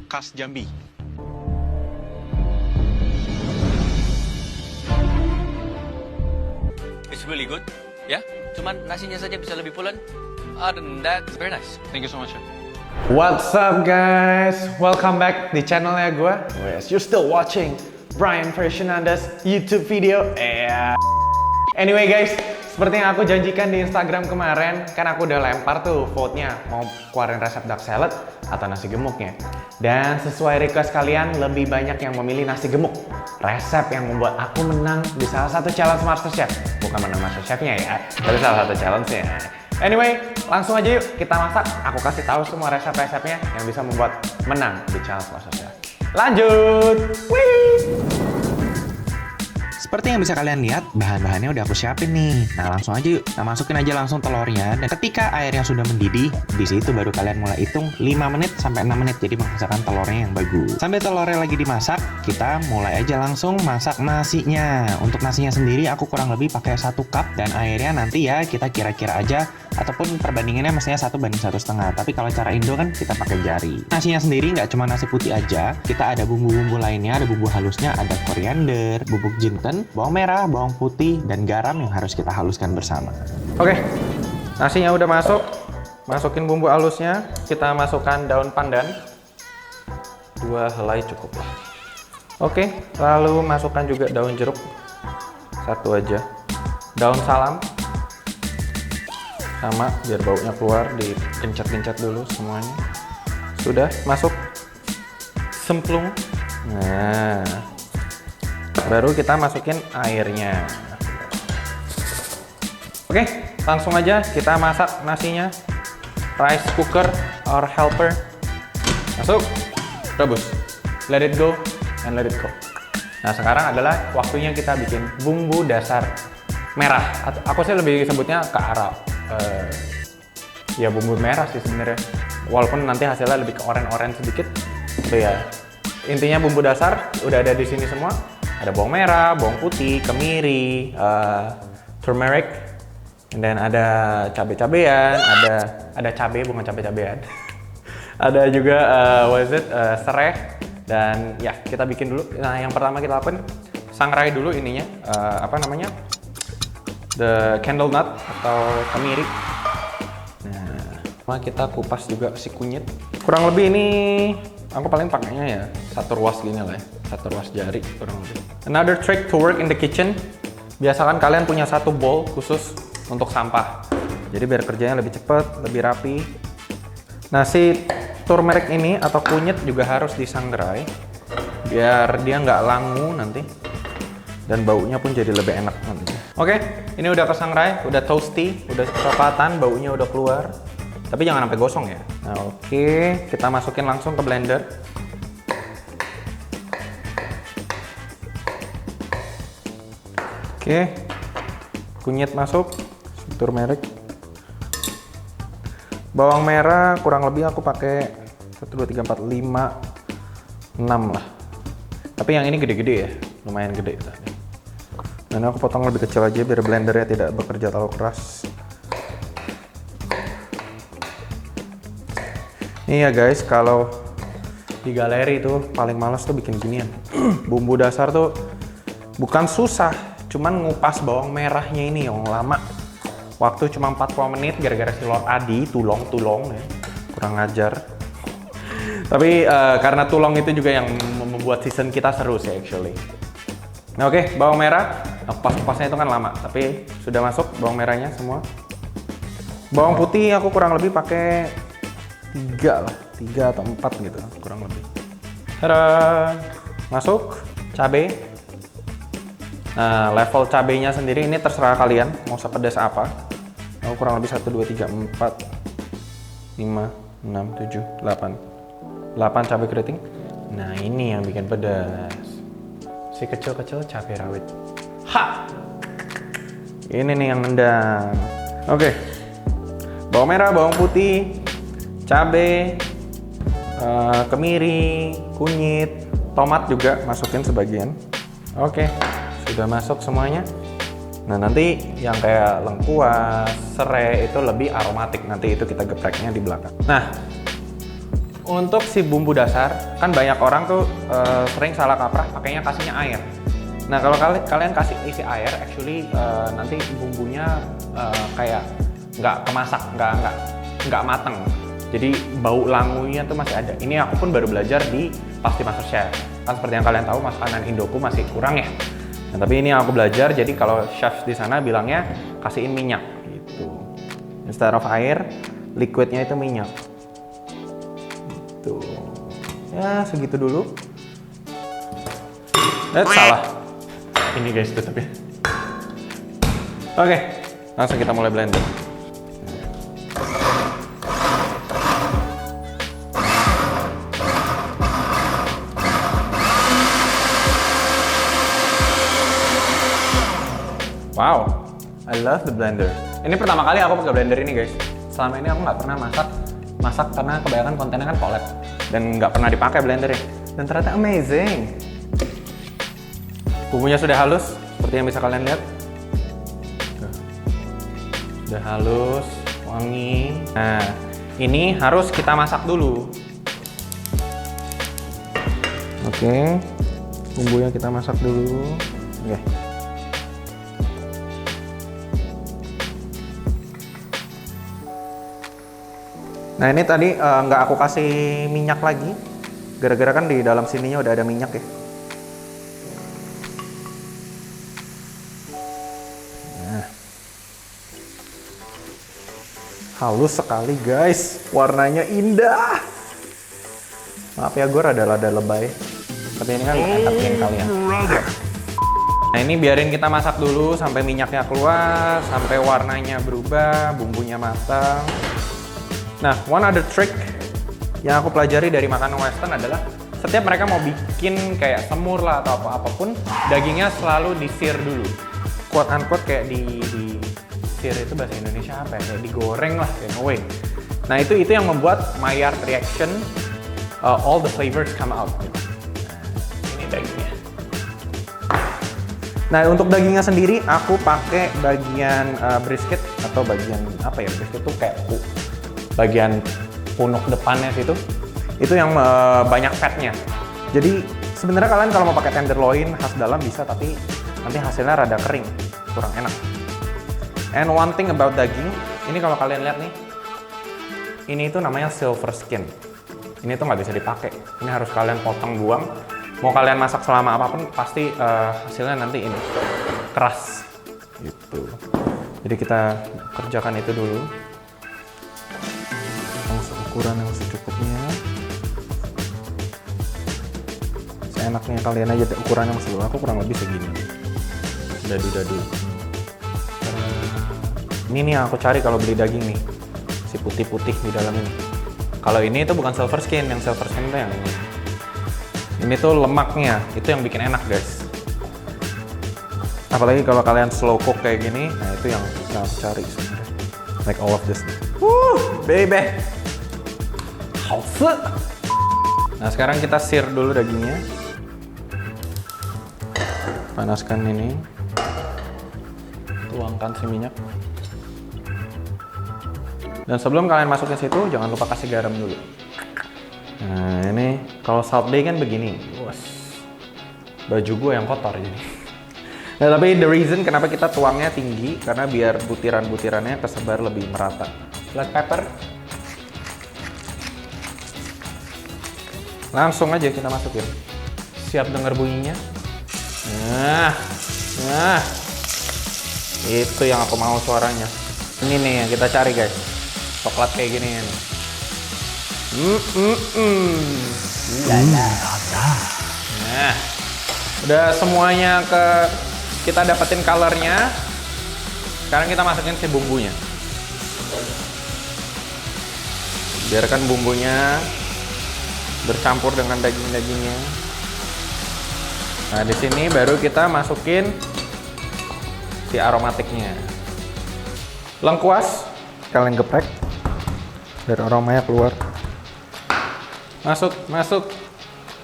khas Jambi. It's really good, ya. Cuman nasinya saja bisa lebih pulen. Other than that, it's very nice. Thank you so much, chef. What's up guys? Welcome back di channelnya gue. Yes, you're still watching Brian Fernandez YouTube video. Anyway guys, seperti yang aku janjikan di Instagram kemarin, kan aku udah lempar tuh vote-nya mau keluarin resep duck salad atau nasi gemuknya. Dan sesuai request kalian, lebih banyak yang memilih nasi gemuk. Resep yang membuat aku menang di salah satu challenge MasterChef. Bukan menang MasterChef-nya ya, tapi salah satu challenge-nya. Anyway, langsung aja yuk kita masak. Aku kasih tahu semua resep-resepnya yang bisa membuat menang di challenge MasterChef. Lanjut! Wih! Seperti yang bisa kalian lihat, bahan-bahannya udah aku siapin nih. Nah, langsung aja yuk. Nah, masukin aja langsung telurnya. Dan ketika airnya sudah mendidih, di situ baru kalian mulai hitung 5 menit sampai 6 menit. Jadi menghasilkan telurnya yang bagus. Sampai telurnya lagi dimasak, kita mulai aja langsung masak nasinya. Untuk nasinya sendiri aku kurang lebih pakai 1 cup. Dan airnya nanti ya kita kira-kira aja. Ataupun perbandingannya mestinya 1 banding 1,5. Tapi kalau cara Indo kan kita pakai jari. Nasinya sendiri nggak cuma nasi putih aja. Kita ada bumbu-bumbu lainnya, ada bumbu halusnya, ada koriander, bubuk jinten, bawang merah, bawang putih, dan garam yang harus kita haluskan bersama. Oke, nasinya udah masuk. Masukin bumbu halusnya. Kita masukkan daun pandan. 2 helai cukup lah. Oke, lalu masukkan juga daun jeruk. 1 aja. Daun salam. Sama, biar baunya keluar, digencet-gencet dulu semuanya. Sudah, masuk. Semplung. Nah, baru kita masukin airnya. Oke, langsung aja kita masak nasinya. Rice cooker or helper. Masuk, rebus. Let it go and let it cook. Nah, sekarang adalah waktunya kita bikin bumbu dasar merah. Aku sih lebih sebutnya ke arah ya bumbu merah sih sebenarnya. Walaupun nanti hasilnya lebih ke oren-oren sedikit. So ya, intinya bumbu dasar udah ada di sini semua. Ada bawang merah, bawang putih, kemiri, turmeric, dan ada cabai-cabean, ada cabai bukan cabai-cabean. Ada juga serai, dan ya kita bikin dulu. Nah, yang pertama kita lakukan sangrai dulu ininya, the candle nut atau kemiri. Nah, kita kupas juga si kunyit. Kurang lebih ini aku paling pakainya ya 1 ruas gini lah ya, 1 ruas jari kurang lebih. Another trick to work in the kitchen, biasakan kalian punya 1 bowl khusus untuk sampah. Jadi biar kerjanya lebih cepat, lebih rapi. Nah, si turmeric ini atau kunyit juga harus disangrai biar dia nggak langu nanti. Dan baunya pun jadi lebih enak nanti. Oke, ini udah kesangrai, udah toasty, udah coklatan, baunya udah keluar. Tapi jangan sampai gosong ya. Nah, oke, kita masukin langsung ke blender. Oke, kunyit masuk, turmeric. Bawang merah kurang lebih aku pakai 1, 2, 3, 4, 5, 6 lah. Tapi yang ini gede-gede ya, lumayan gede. Dan aku potong lebih kecil aja biar blendernya tidak bekerja terlalu keras. Ini ya guys, kalau di galeri tuh paling males tuh bikin ginian. Bumbu dasar tuh bukan susah, cuman ngupas bawang merahnya ini yang lama. Waktu cuma 40 menit gara-gara si Lord Adi, tulong ya. Kurang ngajar. Tapi karena tulong itu juga yang membuat season kita seru sih actually. Nah, oke, bawang merah. Nah, kupas-kupasnya itu kan lama, tapi sudah masuk bawang merahnya semua. Bawang putih aku kurang lebih pakai 3 lah, 3 atau 4 gitu, kurang lebih. Tada! Masuk cabai. Nah, level cabainya sendiri ini terserah kalian mau sepedas apa. Aku kurang lebih 1, 2, 3, 4, 5, 6, 7, 8. 8 cabai keriting. Nah, ini yang bikin pedas. Si kecil-kecil cabai rawit. Ha! Ini nih yang nendang. Oke. Bawang merah, bawang putih, cabai, kemiri, kunyit, tomat juga masukin sebagian. Oke, sudah masuk semuanya. Nah, nanti yang kayak lengkuas, serai itu lebih aromatik. Nanti itu kita gepreknya di belakang. Nah, Untuk si bumbu dasar, kan banyak orang tuh sering salah kaprah pakainya kasihnya air. Nah kalau kalian kasih isi air, actually nanti bumbunya kayak nggak kemasak, nggak mateng. Jadi bau langunya tuh masih ada. Ini aku pun baru belajar di Pasti Master Chef. Kan seperti yang kalian tahu, makanan Indoku masih kurang ya. Nah, tapi ini yang aku belajar, jadi kalau chef di sana bilangnya kasihin minyak gitu. Instead of air, liquidnya itu minyak. Gitu. Ya segitu dulu. Salah. Ini guys tutupnya. Oke, langsung kita mulai blender. Wow, I love the blender. Ini pertama kali aku pakai blender ini guys. Selama ini aku nggak pernah masak karena kebanyakan kontennya kan collab dan nggak pernah dipakai blendernya. Dan ternyata amazing. Bumbunya sudah halus, seperti yang bisa kalian lihat. Sudah halus, wangi. Nah, ini harus kita masak dulu. Oke, bumbunya kita masak dulu. Oke. Nah ini tadi nggak aku kasih minyak lagi, gara-gara kan di dalam sininya udah ada minyak ya. Nah. Halus sekali guys, warnanya indah. Maaf ya gue rada-rada lebay, tapi ini kan entertain kalian. Nah ini biarin kita masak dulu sampai minyaknya keluar, sampai warnanya berubah, bumbunya matang. Nah, one other trick yang aku pelajari dari makanan Western adalah setiap mereka mau bikin kayak semur lah atau apapun, dagingnya selalu di-sear dulu. Quote unquote kayak di sear itu bahasa Indonesia apa ya? Kayak digoreng lah, in a way. Nah, itu yang membuat Maillard reaction, all the flavors come out. Gitu. Nah, ini dagingnya. Nah, untuk dagingnya sendiri aku pakai bagian brisket atau bagian apa ya? Brisket itu kayak bagian punuk depannya situ, itu yang banyak fatnya. Jadi sebenarnya kalian kalau mau pakai tenderloin khas dalam bisa, tapi nanti hasilnya rada kering, kurang enak. And one thing about daging, ini kalau kalian lihat nih, ini itu namanya silver skin. Ini tuh nggak bisa dipakai. Ini harus kalian potong buang. Mau kalian masak selama apapun, pasti hasilnya nanti ini keras. Gitu. Jadi kita kerjakan itu dulu. Ukuran yang secukupnya. Seenaknya kalian aja ukuran yang seluruh. Aku kurang lebih segini. Dadu-dadu. Ini nih yang aku cari kalau beli daging nih. Si putih-putih di dalam ini. Kalau ini itu bukan silver skin, yang silver skin itu yang ini. Ini tuh lemaknya, itu yang bikin enak guys. Apalagi kalau kalian slow cook kayak gini, nah itu yang aku cari sebenarnya. Like all of this. Baby. Nah sekarang kita sear dulu dagingnya. Panaskan ini. Tuangkan si minyak. Dan sebelum kalian masukin situ, jangan lupa kasih garam dulu. Nah ini kalau salt day kan begini. Was. Baju gue yang kotor jadi. Nah tapi the reason kenapa kita tuangnya tinggi, karena biar butiran-butirannya tersebar lebih merata. Black pepper. Langsung aja kita masukin. Siap dengar bunyinya? Nah, itu yang aku mau suaranya. Ini nih yang kita cari guys. Coklat kayak gini nih. Nah, udah semuanya kita dapetin colornya. Sekarang kita masukin si bumbunya. Biarkan bumbunya bercampur dengan daging-dagingnya. Nah, di sini baru kita masukin si aromatiknya. Lengkuas, kalian geprek biar aromanya keluar. Masuk.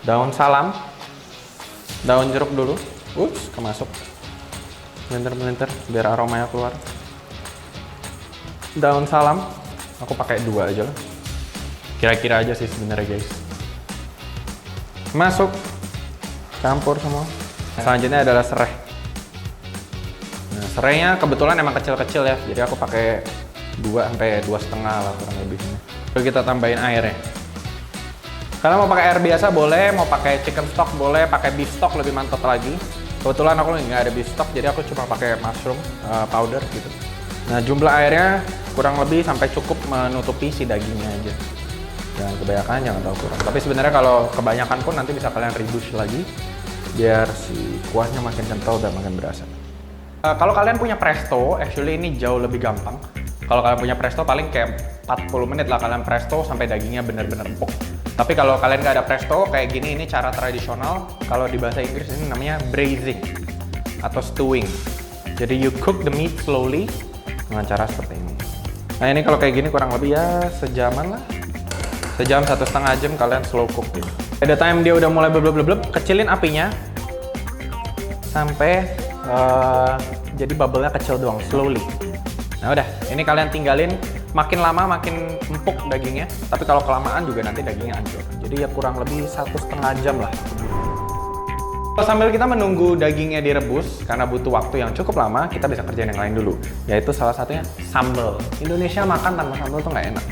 Daun salam, daun jeruk dulu. Ups, kemasuk. Melintir biar aromanya keluar. Daun salam, aku pakai 2 aja lah. Kira-kira aja sih sebenarnya guys. Masuk, campur semua. Selanjutnya adalah serai. Nah, serainya kebetulan emang kecil-kecil ya, jadi aku pakai 2 sampai 2,5 lah kurang lebih. Lalu kita tambahin airnya. Kalian mau pakai air biasa boleh, mau pakai chicken stock boleh, pakai beef stock lebih mantap lagi. Kebetulan aku nggak ada beef stock, jadi aku cuma pakai mushroom powder gitu. Nah, jumlah airnya kurang lebih sampai cukup menutupi si dagingnya aja. Jangan kebanyakan, jangan terlalu kurang. Tapi sebenarnya kalau kebanyakan pun nanti bisa kalian rebus lagi, biar si kuahnya makin kental dan makin berasa. Kalau kalian punya presto, actually ini jauh lebih gampang. Kalau kalian punya presto paling kayak 40 menit lah kalian presto sampai dagingnya benar-benar empuk. Tapi kalau kalian nggak ada presto kayak gini, ini cara tradisional. Kalau di bahasa Inggris ini namanya braising atau stewing. Jadi you cook the meat slowly dengan cara seperti ini. Nah ini kalau kayak gini kurang lebih ya sejaman lah. Sejam 1,5 jam kalian slow cook gitu. At the time dia udah mulai blub-blub, kecilin apinya sampai jadi bubble-nya kecil doang, slowly. Nah udah, ini kalian tinggalin. Makin lama makin empuk dagingnya, tapi kalau kelamaan juga nanti dagingnya hancur. Jadi ya kurang lebih 1,5 jam lah. Sambil kita menunggu dagingnya direbus, karena butuh waktu yang cukup lama, kita bisa kerjain yang lain dulu. Yaitu salah satunya sambal. Indonesia makan tanpa sambal tuh nggak enak.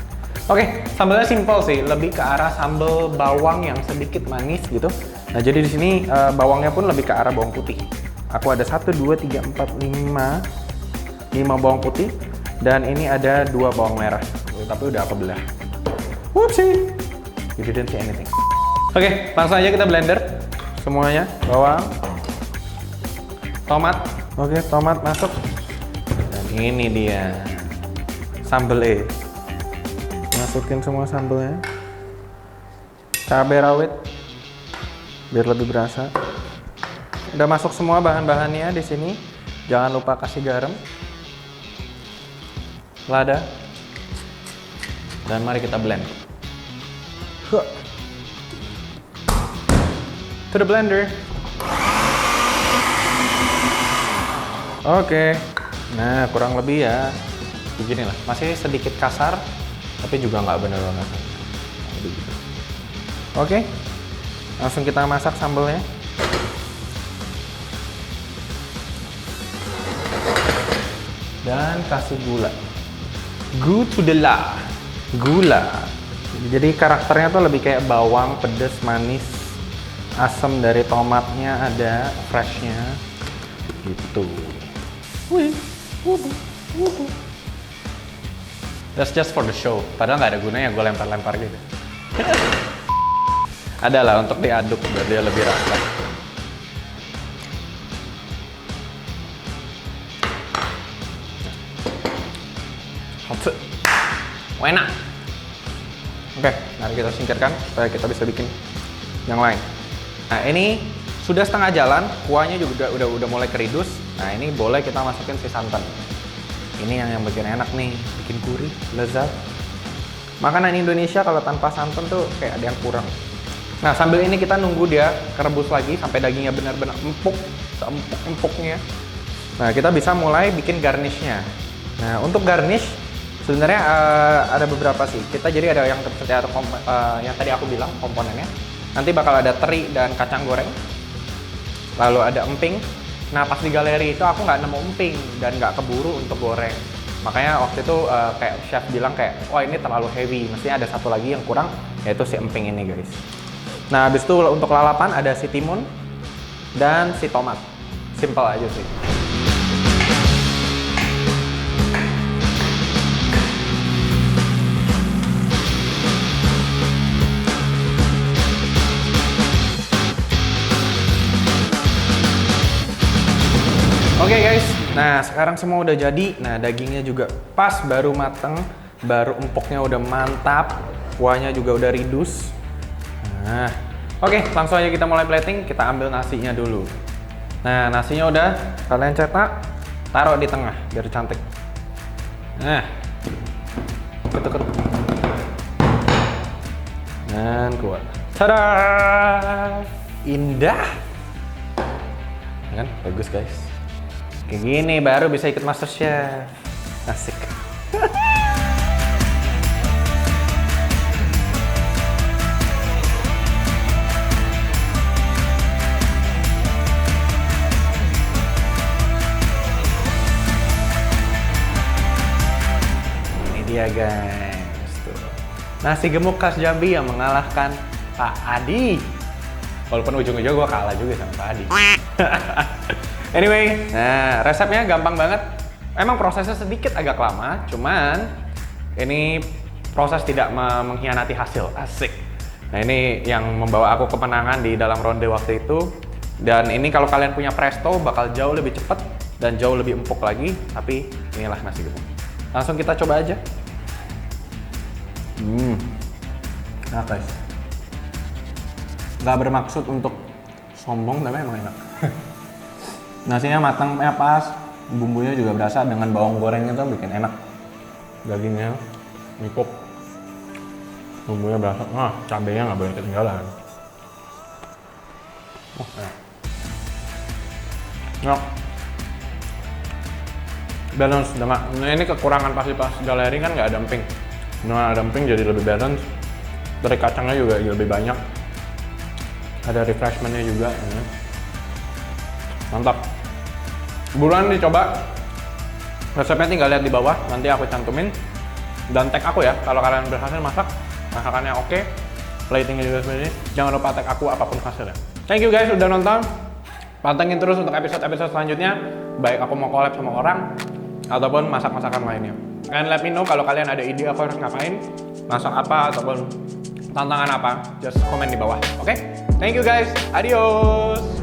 Oke, sambalnya simple sih, lebih ke arah sambal bawang yang sedikit manis gitu. Nah jadi di sini bawangnya pun lebih ke arah bawang putih. Aku ada 1, 2, 3, 4, 5 bawang putih. Dan ini ada 2 bawang merah, tapi udah aku belah. Whoopsie, you didn't see anything. Oke, langsung aja kita blender semuanya. Bawang, tomat. Oke, tomat masuk. Dan ini dia sambelnya. Masukin semua sambelnya. Cabai rawit, biar lebih berasa. Udah masuk semua bahan-bahannya di sini. Jangan lupa kasih garam. Lada, dan mari kita blend. To the blender. Oke, nah kurang lebih ya begini lah. Masih sedikit kasar, tapi juga nggak bener banget. Oke, langsung kita masak sambelnya. Dan kasih gula. Gula. Jadi karakternya tuh lebih kayak bawang, pedas, manis, asam dari tomatnya ada, freshnya, gitu. That's just for the show. Padahal nggak ada gunanya gue lempar-lempar gitu. Ada lah untuk diaduk biar dia lebih rasa. Enak. Oke, mari kita singkirkan supaya kita bisa bikin yang lain. Nah, ini sudah setengah jalan, kuahnya juga udah mulai keridus. Nah, ini boleh kita masukin si santan. Ini yang bikin enak nih, bikin gurih, lezat. Makanan Indonesia kalau tanpa santan tuh kayak ada yang kurang. Nah, sambil ini kita nunggu dia kerebus lagi sampai dagingnya benar-benar empuk, seempuk-empuknya. Nah, kita bisa mulai bikin garnishnya. Nah, untuk garnish sebenarnya ada beberapa sih. Kita jadi ada yang yang tadi aku bilang komponennya. Nanti bakal ada teri dan kacang goreng. Lalu ada emping. Nah pas di galeri itu aku nggak nemu emping dan nggak keburu untuk goreng. Makanya waktu itu kayak chef bilang kayak, wah ini terlalu heavy. Mestinya ada satu lagi yang kurang, yaitu si emping ini guys. Nah habis itu untuk lalapan ada si timun dan si tomat. Simple aja sih. Oke guys, nah sekarang semua udah jadi. Nah dagingnya juga pas, baru mateng, baru empuknya udah mantap, kuahnya juga udah ridus. Nah, oke langsung aja kita mulai plating. Kita ambil nasinya dulu. Nah nasinya udah kalian cetak, taruh di tengah biar cantik. Nah, ketuk-ketuk. Dan keluar. Tada! Indah. Kan bagus guys. Kayak gini baru bisa ikut MasterChef. Asik. guys. Tuh. Nasi gemuk khas Jambi yang mengalahkan Pak Adi. Walaupun ujung-ujung gue kalah juga sama Pak Adi. Anyway, nah resepnya gampang banget. Emang prosesnya sedikit agak lama, cuman ini proses tidak mengkhianati hasil. Asik. Nah ini yang membawa aku kemenangan di dalam ronde waktu itu. Dan ini kalau kalian punya presto bakal jauh lebih cepat dan jauh lebih empuk lagi. Tapi inilah nasi gemuk. Langsung kita coba aja. Nah guys, nggak bermaksud untuk sombong tapi emang enak. Nasinya matangnya pas, bumbunya juga berasa dengan bawang gorengnya tuh bikin enak. Dagingnya empuk, bumbunya berasa. Nah, cabenya nggak boleh ketinggalan. Oh, enak. Enak. Balance dengan ini kekurangan pasti pas galeri kan nggak ada emping. Nah, ada emping jadi lebih balance. Dari kacangnya juga lebih banyak. Ada refreshmentnya juga. Mantap. Buruan dicoba. Resepnya tinggal lihat di bawah, nanti aku cantumin. Dan tag aku ya, kalau kalian berhasil masak, masakannya oke, platingnya juga seperti ini. Jangan lupa tag aku apapun hasilnya. Thank you guys udah nonton. Pantengin terus untuk episode-episode selanjutnya. Baik aku mau collab sama orang, ataupun masak-masakan lainnya. And let me know kalau kalian ada ide aku harus ngapain, masak apa, ataupun tantangan apa. Just komen di bawah, oke? Thank you guys, adios!